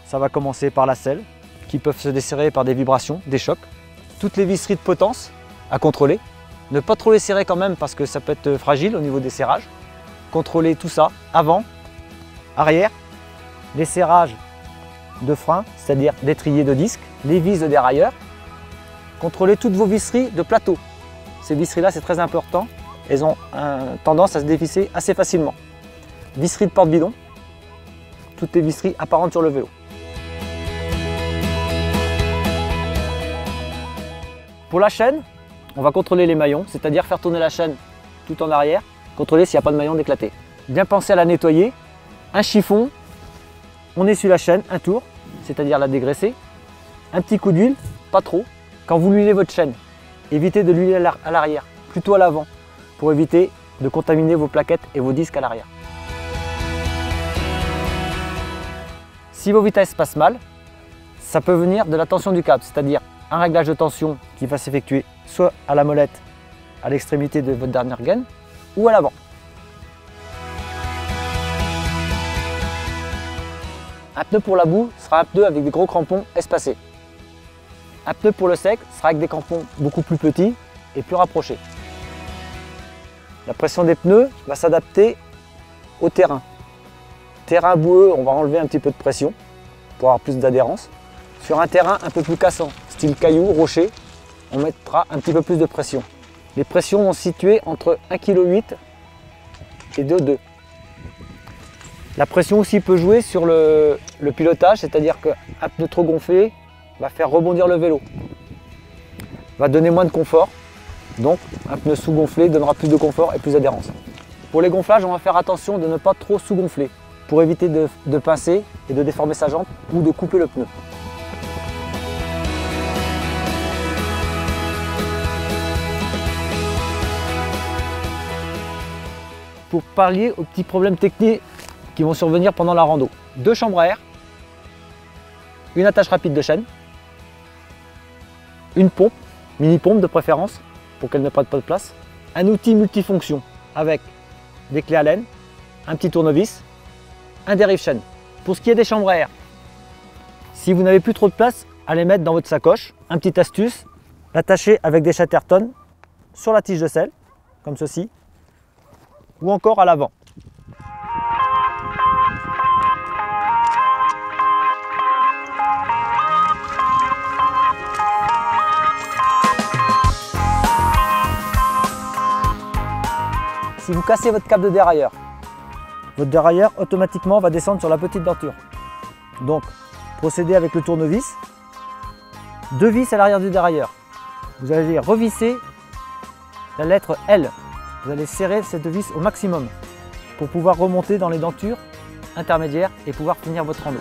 Ça va commencer par la selle, qui peuvent se desserrer par des vibrations, des chocs. Toutes les visseries de potence à contrôler. Ne pas trop les serrer quand même parce que ça peut être fragile au niveau des serrages. Contrôler tout ça, avant, arrière, les serrages de frein, c'est-à-dire d'étrier de disque, les vis de dérailleur. Contrôlez toutes vos visseries de plateau. Ces visseries-là, c'est très important. Elles ont tendance à se dévisser assez facilement. Visserie de porte-bidon, toutes les visseries apparentes sur le vélo. Pour la chaîne, on va contrôler les maillons, c'est-à-dire faire tourner la chaîne tout en arrière, contrôler s'il n'y a pas de maillon d'éclaté. Bien penser à la nettoyer. Un chiffon, on essuie la chaîne, un tour, c'est-à-dire la dégraisser. Un petit coup d'huile, pas trop. Quand vous huilez votre chaîne, évitez de l'huiler à l'arrière, plutôt à l'avant, pour éviter de contaminer vos plaquettes et vos disques à l'arrière. Si vos vitesses passent mal, ça peut venir de la tension du câble, c'est-à-dire un réglage de tension qui va s'effectuer soit à la molette, à l'extrémité de votre dernière gaine, ou à l'avant. Un pneu pour la boue sera un pneu avec des gros crampons espacés. Un pneu pour le sec sera avec des crampons beaucoup plus petits et plus rapprochés. La pression des pneus va s'adapter au terrain. Terrain boueux, on va enlever un petit peu de pression pour avoir plus d'adhérence. Sur un terrain un peu plus cassant, style caillou, rocher, on mettra un petit peu plus de pression. Les pressions vont se situer entre 1,8 kg et 2,2 kg. La pression aussi peut jouer sur le pilotage, c'est-à-dire qu'un pneu trop gonflé va faire rebondir le vélo, va donner moins de confort. Donc un pneu sous-gonflé donnera plus de confort et plus d'adhérence. Pour les gonflages, on va faire attention de ne pas trop sous-gonfler pour éviter de pincer et de déformer sa jambe ou de couper le pneu. Pour pallier aux petits problèmes techniques qui vont survenir pendant la rando, 2 chambres à air, une attache rapide de chaîne, une pompe, mini-pompe de préférence pour qu'elle ne prenne pas de place, un outil multifonction avec des clés Allen, un petit tournevis, un dérive-chaîne. Pour ce qui est des chambres à air, si vous n'avez plus trop de place, allez mettre dans votre sacoche. Un petit astuce, l'attacher avec des Chatterton sur la tige de selle, comme ceci, ou encore à l'avant. Si vous cassez votre câble de dérailleur, votre dérailleur automatiquement va descendre sur la petite denture. Donc, procédez avec le tournevis, 2 vis à l'arrière du dérailleur. Vous allez revisser la lettre L. Vous allez serrer cette vis au maximum pour pouvoir remonter dans les dentures intermédiaires et pouvoir finir votre rando.